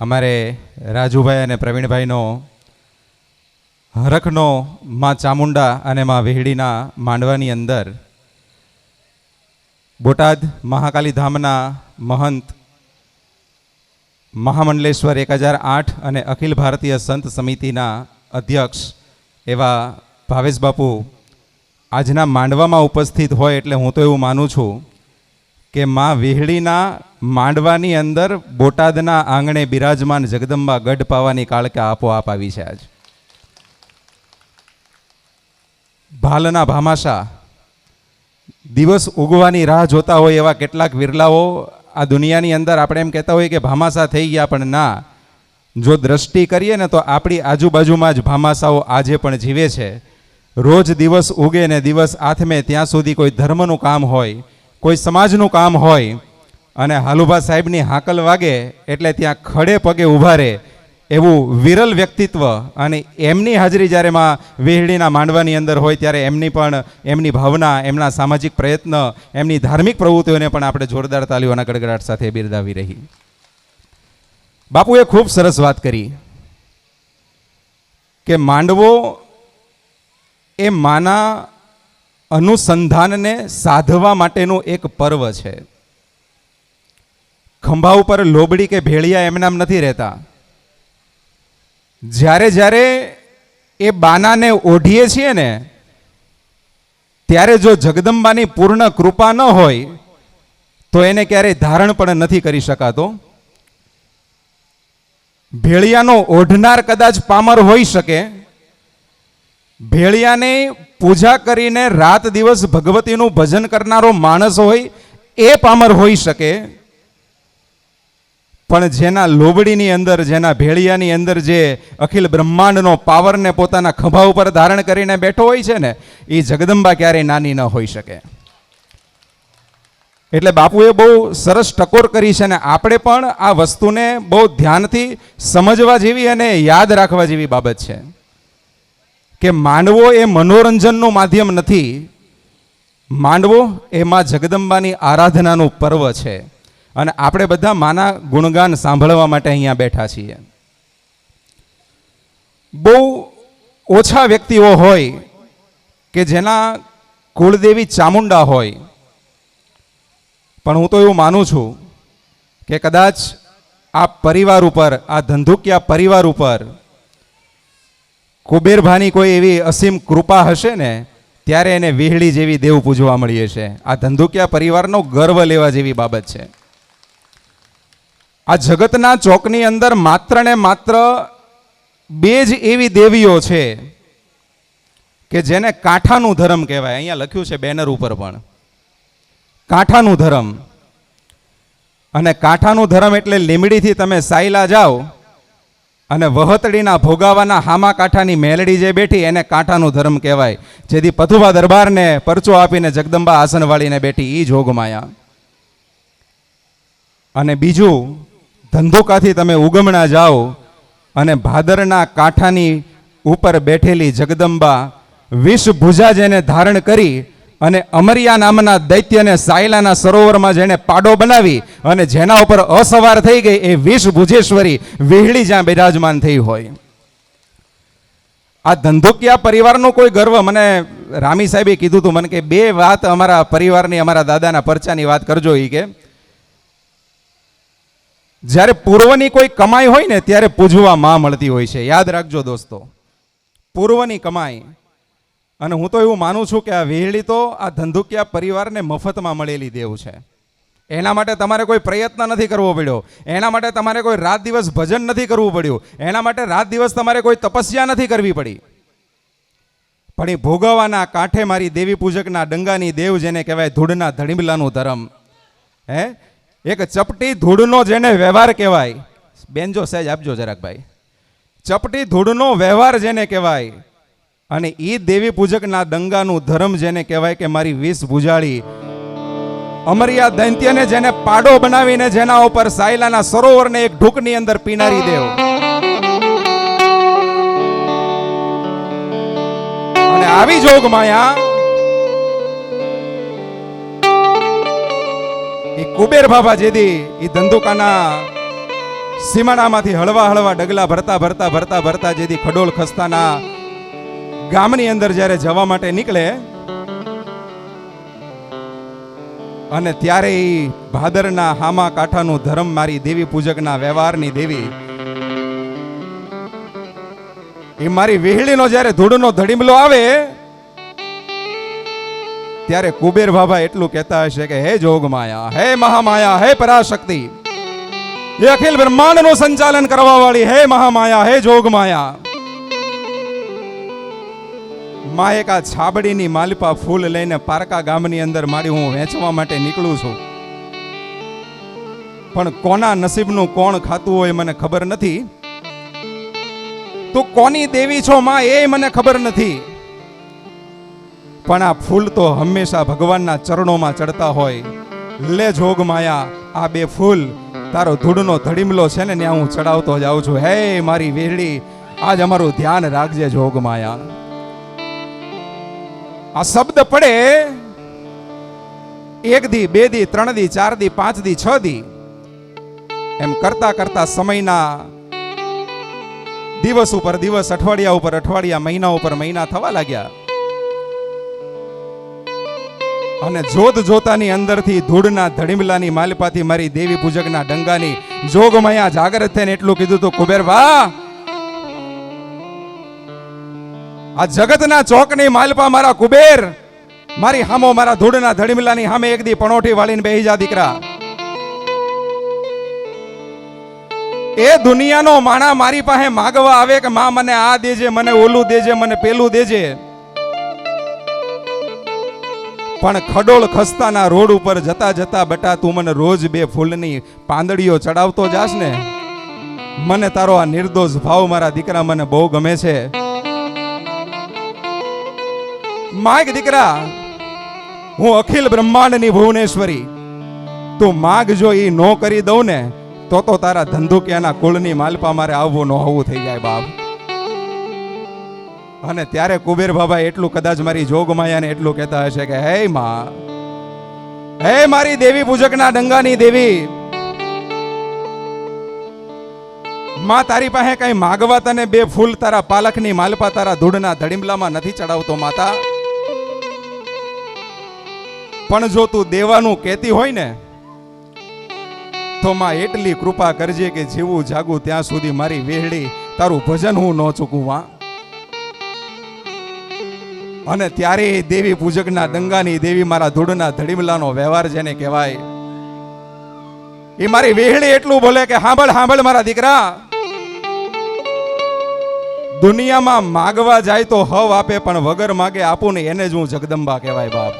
અમારે રાજુભાઈ અને પ્રવીણભાઈનો હરખનો માં ચામુંડા અને માં વેહડીના માંડવાની અંદર બોટાદ મહાકાલી ધામના મહંત મહામંડલેશ્વર 1008 અને અખિલ ભારતીય સંત સમિતિના અધ્યક્ષ એવા ભાવેશ બાપુ આજના માંડવામાં ઉપસ્થિત હોય એટલે હું તો એવું માનું છું કે માં વેહડીના માંડવાની અંદર બોટાદના આંગણે બિરાજમાન જગદંબા ગઢ પાવાની કાળકા આપોઆપ આવી છે. આજ ભાલના ભામાશા દિવસ ઉગવાની રાહ જોતા હોય એવા કેટલાક વિરલાઓ આ દુનિયાની અંદર આપણે એમ કહેતા હોય કે ભામાશા થઈ ગયા, પણ ના, જો દ્રષ્ટિ કરીએ ને તો આપણી આજુબાજુમાં જ ભામાશાઓ આજે પણ જીવે છે. રોજ દિવસ ઉગે ને દિવસ આથમે ત્યાં સુધી કોઈ ધર્મનું કામ હોય, કોઈ સમાજનું કામ હોય અને હાલુભા સાહેબની હાકલ વાગે એટલે ત્યાં ખડે પગે ઊભા રહે એવું વિરલ વ્યક્તિત્વ, અને એમની હાજરી જ્યારે માં વેહડીના માંડવાની અંદર હોય ત્યારે એમની ભાવના, એમના સામાજિક પ્રયત્ન, એમની ધાર્મિક પ્રવૃત્તિઓને પણ આપણે જોરદાર તાલીઓના ગડગડાટ સાથે બિરદાવી રહી. બાપુએ ખૂબ સરસ વાત કરી કે માંડવો એ માના અનુસંધાનને સાધવા માટેનું એક પર્વ છે. ખંભા ઉપર લોબડી કે ભેળિયા એમનામ નથી રહેતા. જ્યારે જ્યારે એ બાનાને ઓઢીએ છીએ ને ત્યારે જો જગદંબાની પૂર્ણ કૃપા ન હોય તો એને ક્યારેય ધારણ પણ નથી કરી શકાતો. ભેળિયાનો ઓઢનાર કદાચ પામર હોઈ શકે, ભેળિયાને પૂજા કરીને રાત દિવસ ભગવતીનું ભજન કરનારો માણસ હોય એ પામર હોઈ શકે, પણ જેના લોબડીની અંદર, જેના ભેળિયાની અંદર જે અખિલ બ્રહ્માંડનો પાવરને પોતાના ખભા ઉપર ધારણ કરીને બેઠો હોય છે ને, એ જગદંબા ક્યારેય નાની ન હોઈ શકે. એટલે બાપુએ બહુ સરસ ટકોર કરી છે ને આપણે પણ આ વસ્તુને બહુ ધ્યાનથી સમજવા જેવી અને યાદ રાખવા જેવી બાબત છે કે માંડવો એ મનોરંજનનું માધ્યમ નથી. માંડવો એ માં જગદંબાની આરાધનાનું પર્વ છે અને આપણે બધા માના ગુણગાન સાંભળવા માટે અહીંયા બેઠા છીએ. બહુ ઓછા વ્યક્તિઓ હોય કે જેના કુળદેવી ચામુંડા હોય, પણ હું તો એવું માનું છું કે કદાચ આ પરિવાર ઉપર, આ ધંધુકિયા પરિવાર ઉપર કુબેરભાની કોઈ એવી અસીમ કૃપા હશે ને ત્યારે એને વેહડી જેવી દેવ પૂજવા મળી હશે. આ ધંધુકિયા પરિવારનો ગર્વ લેવા જેવી બાબત છે. આ જગતના ચોકની અંદર માત્ર ને માત્ર બે જ એવી દેવીઓ છે કે જેને કાંઠાનું ધર્મ કહેવાય. અહીંયા લખ્યું છે બેનર ઉપર પણ, કાંઠાનું ધર્મ. અને કાંઠાનું ધર્મ એટલે લીમડીથી તમે સાયલા જાઓ અને વહતડીના ભોગાવાના હામા કાંઠાની મેલડી જે બેઠી એને કાંઠાનું ધર્મ કહેવાય. જેથી પથુભા દરબારને પરચો આપીને જગદંબા આસન વાળીને બેઠી એ જોગમાયા. અને બીજું, ધંધુકાથી તમે ઉગમણા જાઓ અને ભાદરના કાંઠાની ઉપર બેઠેલી જગદંબા વિષભુજા જેને ધારણ કરી અને અમરિયા નામના દૈત્યને સાયલાના સરોવરમાં જેને પાડો બનાવી અને જેના ઉપર અસવાર થઈ ગઈ એ વિષભુજેશ્વરી વેહડી જ્યાં બિરાજમાન થઈ હોય. આ ધંધુકિયા પરિવારનો કોઈ ગર્વ, મને રામી સાહેબે કીધું હતું મને કે બે વાત અમારા પરિવારની, અમારા દાદાના પરચાની વાત કરજો. એ કે જ્યારે પૂર્વની કોઈ કમાઈ હોય ને ત્યારે પૂજવા માં મળતી હોય છે. યાદ રાખજો દોસ્તો, પૂર્વની કમાઈ. અને હું તો એવું માનું છું કે આ વેહડી તો આ ધંધુકિયા પરિવારને મફતમાં મળેલી દેવ છે. એના માટે તમારે કોઈ પ્રયત્ન નથી કરવો પડ્યો, એના માટે તમારે કોઈ રાત દિવસ ભજન નથી કરવું પડ્યું, એના માટે રાત દિવસ તમારે કોઈ તપસ્યા નથી કરવી પડી. પણ એ ભોગવવાના કાંઠે મારી દેવી પૂજકના ડંગાની દેવ જેને કહેવાય ધૂળના ધડીમલાનું ધર્મ, હે એક ચપટી ધૂળનો જેને વ્યવહાર કહેવાય. બેનજો સહેજ આપજો જરાક ભાઈ. ચપટી ધૂળનો વ્યવહાર જેને કહેવાય અને એ દેવી પૂજકના દંગાનું ધર્મ જેને કહેવાય કે મારી વિષ ભુજાળી અમરિયા દૈત્યને જેને પાડો બનાવીને જેના ઉપર સાયલાના સરોવરને એક ઢૂકની અંદર પીનારી દેવ. અને આવી જોગ માયા એ કુબેર બાબા જેદી એ ધંધુકાના સીમાડામાંથી હળવા હળવા ડગલા ભરતા ભરતા ભરતા ભરતા જેથી ખડોલ ખસ્તાના ગામની અંદર જ્યારે જવા માટે નીકળે અને ત્યારે ભાદરના હામા કાંઠાનું ધર્મ મારી દેવી પૂજકના વ્યવહારની દેવી એ મારી વેહળીનો જ્યારે ધૂળનો ધડીમલો આવે ત્યારે કુબેર બાબા એટલું કહેતા હશે કે હે જોગમાયા, હે મહામાયા, હે પરાશક્તિ, એ અખિલ બ્રહ્માંડનું સંચાલન કરવા વાળી હે મહામાયા, હે જોગમાયા, માયકા છાબડીની માલપા ફૂલ લઈને પારકા ગામની અંદર મારી હું વેચવા માટે નીકળું છું, પણ કોના નસીબનું કોણ ખાતું હોય મને ખબર નથી. તું કોની દેવી છો માં એ મને ખબર નથી, પણ આ ફૂલ તો હંમેશા ભગવાનના ચરણોમાં ચડતા હોય. લે જોગમાયા, આ બે ફૂલ તારો ધૂળનો ધડીમલો છે ને ત્યાં હું ચડાવતો જાઉં છું. હે મારી વેહળી, આજ અમારું ધ્યાન રાખજે જોગમાયા. આ શબ્દ પડે 1 દી 2 દી 3 દી 4 દી 5 દી 6 દી એમ કરતા કરતા સમયના દિવસ ઉપર દિવસ, અઠવાડિયા ઉપર અઠવાડિયા, મહિના ઉપર મહિના થવા લાગ્યા અને જોત જોતાની અંદરથી ધૂળના ધડીમલાની માલપાથી મારી દેવી પૂજકના ડંગાની જોગમાયા જાગૃત થઈને એટલું કીધું તો કુબેર વાહ, આ જગતના ચોકની માલપા મારા કુબેર, મારી હામો મારા ધૂળના ધડીમલાની સામે એક દી પણોઠી વાળીને બેહી જા દીકરા. એ દુનિયાનો માણા મારી પાસે માગવા આવે કે માં મને આ દેજે, મને ઓલું દેજે, મને પેલું દેજે, પણ ખડોળ ખસ્તાના રોડ ઉપર જતા જતા બટા તું મને રોજ 2 ફૂલની પાંદડીઓ ચડાવતો જાસ ને, મને તારો આ નિર્દોષ ભાવ મારા દીકરા મને બહુ ગમે છે. માગ દીકરા, હું અખિલ બ્રહ્માંડની ભુવનેશ્વરી, તું માગ જો ઈ નો કરી દઉં ને તો તારા ધંધુકિયાના કુળની માલપા મારે આવવું ન હોવું થઈ જાય બાપ. અને ત્યારે કુબેર બાબા એટલું કદાચ મારી જોગમાયાને એટલું કહેતા હશે કે હે માં, હે મારી દેવી પૂજકના ડંગાની દેવી, માં તારી પાસે કઈ માગવા તને 2 ફૂલ તારા પાલખની માલપા તારા ધૂળના ધડીમલામાં નથી ચડાવતો માતા, પણ જો તું દેવાનું કહેતી હોય ને તો માં એટલી કૃપા કરજે કે જીવું જાગું ત્યાં સુધી મારી વેહળી તારું ભજન હું ન ચૂકું. અને ત્યારે દેવી પૂજકના ડંગાની દેવી મારા ધૂળના ધડીમલાનો વ્યવહાર જેને કહેવાય એ મારી વેહળી એટલું બોલે કે હાંભળ હાંભળ મારા દીકરા, દુનિયામાં માગવા જાય તો હવ આપે પણ વગર માગે આપું ને એને જ હું જગદંબા કહેવાય બાપ.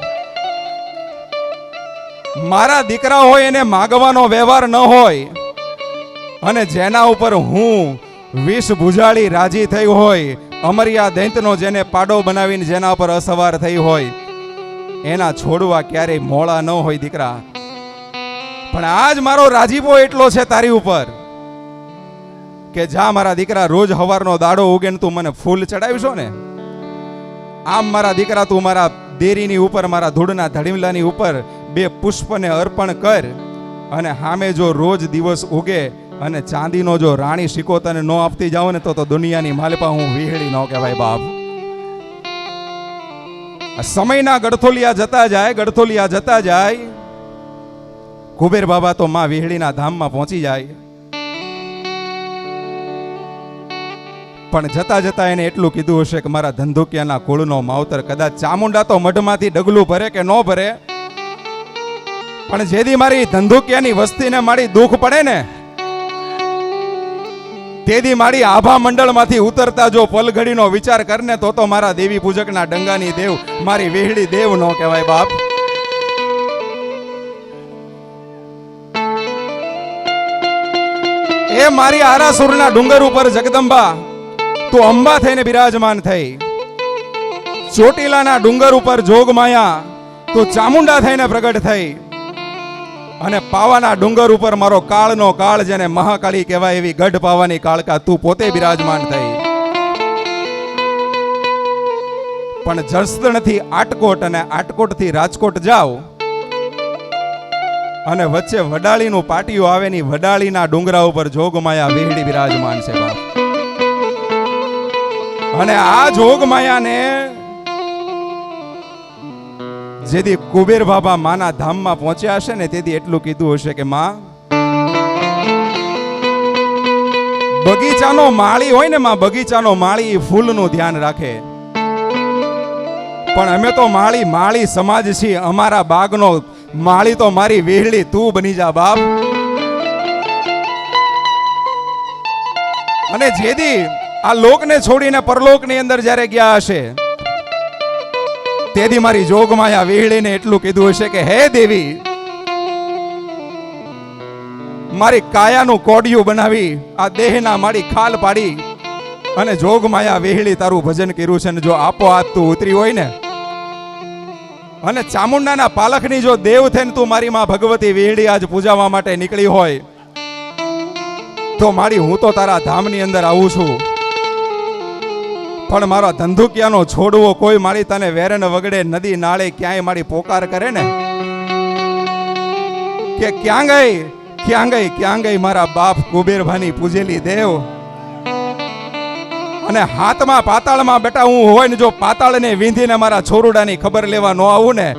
મારા દીકરા હોય એને માગવાનો વ્યવહાર ન હોય અને જેના ઉપર હું વિષ ભુજાળી રાજી થઈ હોય, અમર્યા દૈંતનો જેને પાડો બનાવીને જેના ઉપર અસવાર થઈ હોય, એના છોડવા ક્યારેય મોળા ન હોય દીકરા. પણ આજ મારો રાજીપો એટલો છે તારી ઉપર કે જા મારા દીકરા, રોજ હવારનો દાડો ઉગે ને તું મને ફૂલ ચડાવીશો ને, આમ મારા દીકરા તું મારા દેરીની ઉપર, મારા ધૂળના ધડીમલાની ઉપર 2 પુષ્પને અર્પણ કર અને સામે જો રોજ દિવસ ઉગે અને ચાંદીનો જો રાણી સિક્કો તને ન આપતી જાવ ને તો દુનિયાની માલપા હું વિહળી ન કહેવાય બાપ. સમયના ગડથોલિયા જતા જાય કુબેર બાબા તો માં વિહળીના ધામમાં પહોંચી જાય, પણ જતા જતા એને એટલું કીધું હશે કે મારા ધંધુકિયાના કુળનો માવતર કદાચ ચામુંડા તો મઢમાંથી ડગલું ભરે કે ન ભરે, પણ જેદી મારી ધંધુકિયાની વસ્તીને મારી દુઃખ પડે ને તેદી મારી આભા મંડળમાંથી ઉતરતા જો પલઘડીનો વિચાર કરને તો મારા દેવી પૂજકના ડંગાની દેવ મારી વેહળી દેવ નો કહેવાય બાપ. એ મારી આરાસુરના ડુંગર ઉપર જગદંબા તું અંબા થઈને બિરાજમાન થઈ, ચોટીલાના ડુંગર ઉપર જોગમાયા તું ચામુંડા થઈને પ્રગટ થઈ, અને પાવાના ડુંગર ઉપર મારો કાળનો કાળ જેને મહાકાળી કહેવાય એવી ગઢ પાવાની કાળકા તું પોતે બિરાજમાન થઈ. પણ જસદણથી આટકોટ અને આટકોટથી રાજકોટ જાઓ અને વચ્ચે વડાળીનું પાટિયું આવે ની વડાળીના ડુંગરા ઉપર જોગમાયા વેહડી બિરાજમાન છે બાપ. અને આ જોગમાયાને જેથી કુબેર બાબા માના ધામમાં પહોંચ્યા હશે ને તેથી એટલું કીધું હશે કે માં, બગીચાનો માળી હોય ને માં, બગીચાનો માળી ફૂલનું ધ્યાન રાખે, પણ અમે તો માળી સમાજ છીએ. અમારા બાગનો માળી તો મારી વેહળી તું બની જા બાપ. અને જેદી આ લોકને છોડીને પરલોકની અંદર જ્યારે ગયા હશે તેથી મારી જોગમાયા વેહળીને એટલું કીધું હશે કે હે દેવી, મારી કાયાનું કોડિયું બનાવી આ દેહના મારી ખાલ પાડી અને જોગમાયા વેહળી તારું ભજન કર્યું છે. ને જો આપો હાથ તું ઉતરી હોય ને અને ચામુંડાના પાલખની જો દેવ થઈને તું મારી માં ભગવતી વેહળી આજ પૂજાવા માટે નીકળી હોય તો મારી હું તો તારા ધામની અંદર આવું છું, પણ મારો ધંધુકિયાનો છોડવો કોઈ મારી તને વેરન વગડે નદી નાળે ક્યાંય મારી પોકાર કરે ને કે ક્યાં ગઈ મારા બાપ કુબેરભાની પૂજેલી દેવ. અને હાથમાં પાતાળમાં બેટા હું હોય ને જો પાતાળને વીંધીને મારા છોરુડાની ખબર લેવા ન આવું ને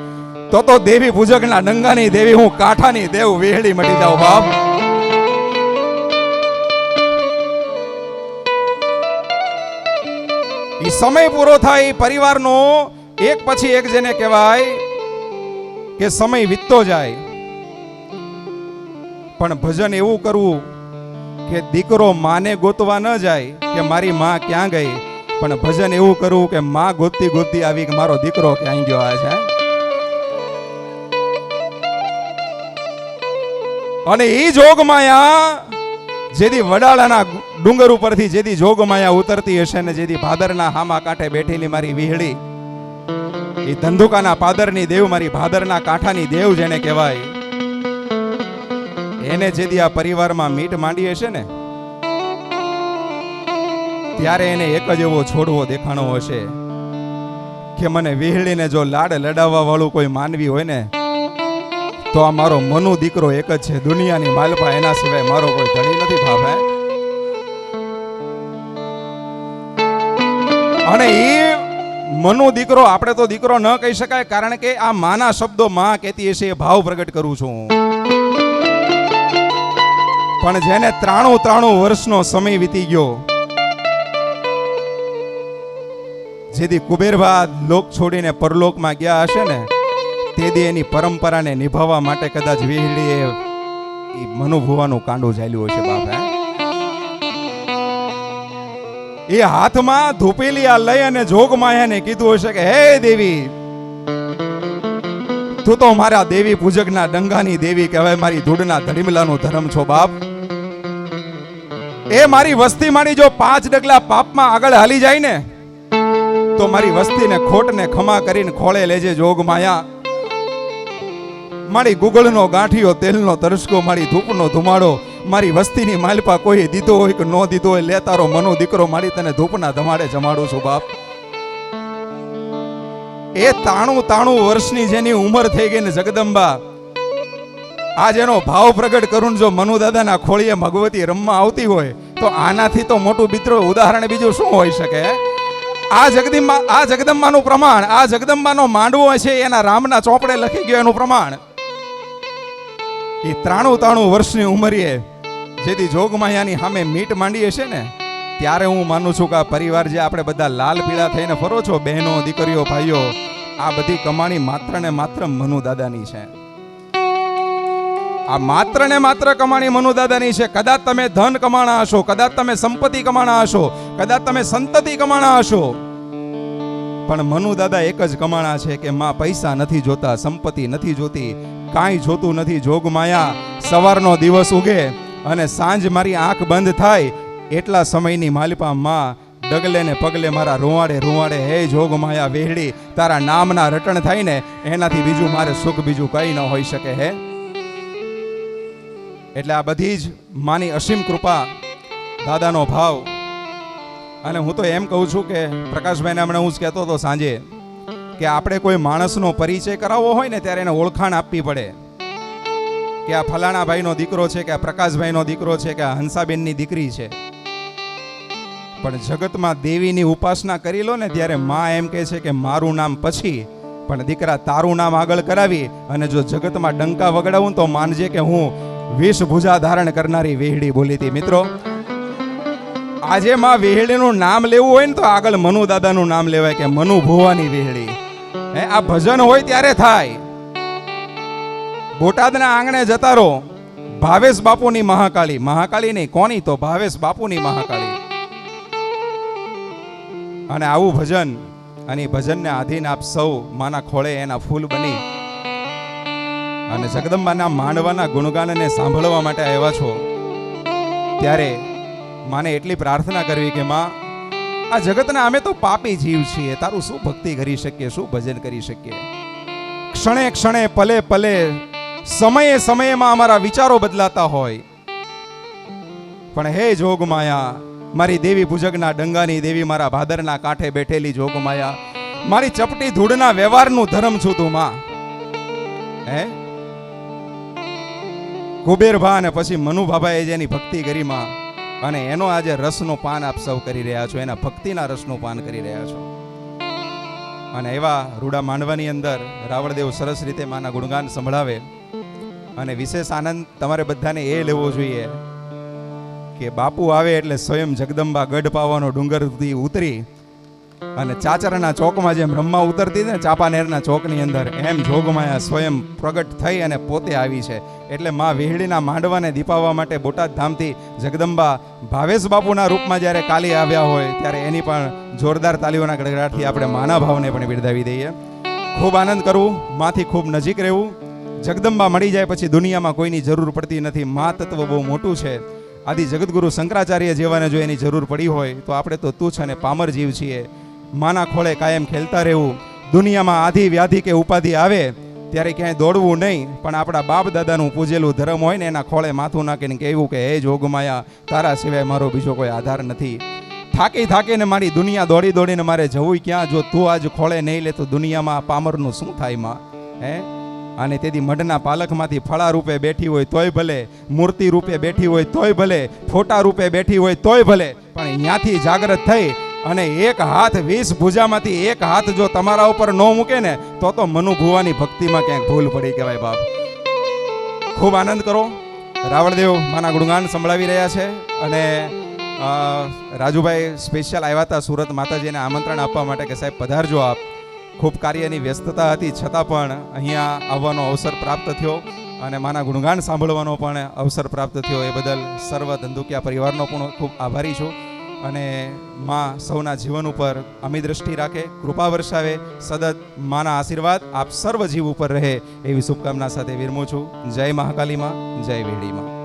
તો દેવી પૂજકના ડંગાની દેવી હું કાંઠાની દેવ વેહળી મટી જાઉં બાપ. ઈ સમય પૂરો થાય પરિવારનો એક પછી એક જેને કહેવાય કે સમય વીતતો જાય, પણ ભજન એવું કરવું કે દીકરો માને ગોતવા ન જાય કે મારી માં ક્યાં ગઈ, પણ ભજન એવું કરવું કે માં ગોતતી ગોતતી આવી કે મારો દીકરો ક્યાં ગયો છે. અને ઈ જોગમાયા જેથી વડાળાના ડુંગર ઉપરથી જેથી જોગમાયા ઉતરતી હશે ને જેથી ભાદરના હામા કાંઠે બેઠેલી મારી વેહળી એ ધંધુકાના પાદરની દેવ મારી ભાદરના કાંઠાની દેવ જેને કહેવાય એને જેથી આ પરિવારમાં મીટ માંડી હશે ને ત્યારે એને એક જ એવો છોડવો દેખાણો હશે કે મને વેહળીને જો લાડ લડાવવા વાળું કોઈ માનવી હોય ને તો આ મારો મનુ દીકરો એક જ છે. દુનિયાની માલપા એના સિવાય મારો કોઈ ધણી નથી ભાવે. અને એ મનુ દીકરો આપણે તો દીકરો ન કહી શકાય કારણ કે આ માના શબ્દો માં કહેતી હશે એ ભાવ પ્રગટ કરું છું. પણ જેને 93 વર્ષનો સમય વીતી ગયો જેથી કુબેરભા લોક છોડીને પરલોકમાં ગયા હશે ને તેથી એની પરંપરાને નિભાવવા માટે કદાચ વેહળીએ મનુભુવાનું કાંડું ઝાલ્યું હશે બાપ. એ હાથમાં ધૂપેલી આ લઈ અને જોગમાયાને કીધું હશે કે હે દેવી, તું તો મારા દેવી પૂજકના ડંગાની દેવી કહેવાય, મારી ધૂળના ધડીમલાનું ધર્મ છો બાપ. એ મારી વસ્તી મારી જો 5 ડગલા પાપમાં આગળ હાલી જાય ને તો મારી વસ્તીને ખોટને ખમા કરીને ખોળે લેજે જોગમાયા. મારી ગુગળનો ગાંઠિયો, તેલનો તરસકો, મારી ધૂપનો ધુમાડો મારી વસ્તીની માલપા કોઈ દીધો હોય કે ન દીધો હોય લે તારો મનો દીકરો મારી તને ધૂપના ધમાડે જમાડું છું બાપ. એ 93 વર્ષની જેની ઉંમર થઈ ગઈ ને જગદંબા આજ એનો ભાવ પ્રગટ કરું જો મનુ દાદાના ખોળીએ ભગવતી રમવા આવતી હોય તો આનાથી તો મોટું મિત્રો ઉદાહરણ બીજું શું હોઈ શકે. આ જગદંબાનું પ્રમાણ, આ જગદંબાનો માંડવો છે એના રામના ચોપડે લખી ગયો એનું પ્રમાણ. એ 93 વર્ષની ઉંમરે જેથી જોગમાયાની સામે મીટ માંડી હશે ને ત્યારે હું માનું છું કે આ પરિવાર જે આપણે બધા લાલ પીળા થઈને ફરો છો બહેનો, દીકરીઓ, ભાઈઓ, આ બધી કમાણી માત્ર ને માત્ર મનુ દાદાની છે. આ માત્ર ને માત્ર કમાણી મનુ દાદાની છે. કદાચ તમે ધન કમાણા હશો, કદાચ તમે સંપત્તિ કમાણા હશો, કદાચ તમે સંતતિ કમાણા હશો, પણ મનુ દાદા એક જ કમાણા છે કે માં પૈસા નથી જોતા, સંપત્તિ નથી જોતી, કાંઈ જોતું નથી. જોગમાયા સવારનો દિવસ ઉગે અને સાંજ મારી આંખ બંધ થાય એટલા સમયની માલિપા માં ડગલે ને પગલે મારા રૂવાડે રૂવાડે હે જોગમાયા વેહળી તારા નામના રટણ થાય ને એનાથી બીજું મારે સુખ બીજું કઈ ન હોઈ શકે. હે એટલે આ બધી જ માની અસીમ કૃપા, દાદાનો ભાવ. અને હું તો એમ કહું છું કે પ્રકાશભાઈને હમણાં હું જ કહેતો હતો સાંજે કે આપણે કોઈ માણસનો પરિચય કરાવવો હોય ને ત્યારે એને ઓળખાણ આપવી પડે કે આ ફલાણા ભાઈનો દીકરો છે, કે આ પ્રકાશભાઈનો દીકરો છે, કે આ હંસાબેનની દીકરી છે. પણ જગતમાં દેવીની ઉપાસના કરી લો ને ત્યારે માં એમ કહે છે કે મારું નામ પછી, પણ દીકરા તારું નામ આગળ કરાવી અને જો જગતમાં ડંકા વગડાવું તો માનજે કે હું 20 ભુજા ધારણ કરનારી વેહડી બોલી હતી. મિત્રો, આજે માં વેહડીનું નામ લેવું હોય ને તો આગળ મનુ દાદાનું નામ લેવાય કે મનુ ભુવાની વેહડી. આ ભજન હોય ત્યારે થાય. બોટાદના આંગણે જતા રહો, ભાવેશ બાપુની મહાકાળી, મહાકાળી નહીં કોની તો ભાવેશ બાપુની મહાકાળી. અને આવું ભજન અને ભજનને આધીન આપ સૌ માના ખોળે એના ફૂલ બની અને જગદંબાના માંડવાના ગુણગાનને સાંભળવા માટે આવ્યા છો, ત્યારે માને એટલી પ્રાર્થના કરવી કે માં, આ જગતના અમે તો પાપી જીવ છીએ, તારું શું ભક્તિ કરી શકીએ, શું ભજન કરી શકીએ. ક્ષણે ક્ષણે પલે પલે સમયે સમયમાં અમારા વિચારો બદલાતા હોય, પણ હે જોગમાયા, મારી દેવી પૂજકના ડંગાની દેવી, મારા ભાદરના કાંઠે બેઠેલી જોગમાયા, મારી ચપટી ધૂળના વ્યવહારનું ધર્મ છું તું માં. હે કુબેરભા અને પછી મનુભાભાએ જેની ભક્તિ કરી માં, અને એનો આજે રસનું પાન આપ સૌ કરી રહ્યા છો, એના ભક્તિના રસનું પાન કરી રહ્યા છો. અને એવા રૂડા માંડવાની અંદર રાવળદેવ સરસ રીતે માના ગુણગાન સંભળાવે. અને વિશેષ આનંદ તમારે બધાને એ લેવો જોઈએ કે બાપુ આવે એટલે સ્વયં જગદંબા ગઢ પાવાનો ડુંગરથી ઉતરી અને ચાચરના ચોકમાં જેમ બ્રહ્મા ઉતરતી ને ચાપાનેરના ચોકની અંદર, એમ જોગમાયા સ્વયં પ્રગટ થઈ અને પોતે આવી છે. એટલે માં વેહડીના માંડવાને દીપાવવા માટે બોટાદ ધામથી જગદંબા ભાવેશ બાપુના રૂપમાં જ્યારે કાલી આવ્યા હોય ત્યારે એની પણ જોરદાર તાલીઓના ગડગડાટથી આપણે માના ભાવને પણ બિરદાવી દઈએ. ખૂબ આનંદ કરવું, માંથી ખૂબ નજીક રહેવું. જગદંબા મળી જાય પછી દુનિયામાં કોઈની જરૂર પડતી નથી. મા તત્વ બહુ મોટું છે. આદિ જગતગુરુ શંકરાચાર્ય જેવાને જો એની જરૂર પડી હોય તો આપણે તો તુચ્છ અને પામર જીવ છીએ. માના ખોળે કાયમ ખેલતા રહેવું. દુનિયામાં આધિ વ્યાધિ કે ઉપાધિ આવે ત્યારે ક્યાંય દોડવું નહીં, પણ આપણા બાપ દાદાનું પૂજેલું ધર્મ હોય ને એના ખોળે માથું નાખીને કહેવું કે હે જોગમાયા, તારા સિવાય મારો બીજો કોઈ આધાર નથી. થાકી થાકીને મારી દુનિયા દોડી દોડીને મારે જવું ક્યાં, જો તું આજ ખોળે નહીં લે તો દુનિયામાં પામરનું શું થાય માં. હે અને તેથી મઢના પાલખમાંથી ફળા રૂપે બેઠી હોય તોય ભલે, મૂર્તિ રૂપે બેઠી હોય તોય ભલે, ફોટા રૂપે બેઠી હોય તોય ભલે, પણ અહીંયાથી જાગૃત થઈ અને એક હાથ 20 ભુજામાંથી એક હાથ જો તમારા ઉપર ન મૂકે ને તો મનુ ભુવાની ભક્તિમાં ક્યાંક ભૂલ પડી કહેવાય બાપ. ખૂબ આનંદ કરો. રાવળદેવ માના ગુણગાન સંભળાવી રહ્યા છે અને રાજુભાઈ સ્પેશિયલ આવ્યા હતા સુરત માતાજીને આમંત્રણ આપવા માટે કે સાહેબ પધારજો આપ. ખૂબ કાર્યની વ્યસ્તતા હતી છતાં પણ અહીંયા આવવાનો અવસર પ્રાપ્ત થયો અને માના ગુણગાન સાંભળવાનો પણ અવસર પ્રાપ્ત થયો. એ બદલ સર્વ ધંધુકિયા પરિવારનો પણ ખૂબ આભારી છું. અને માં સૌના જીવન ઉપર અમી દ્રષ્ટિ રાખે, કૃપા વર્ષાવે, સદત માના આશીર્વાદ આપ સર્વ જીવ ઉપર રહે એવી શુભકામના સાથે વિરમું છું. જય મહાકાલી માં, જય વેહડી માં.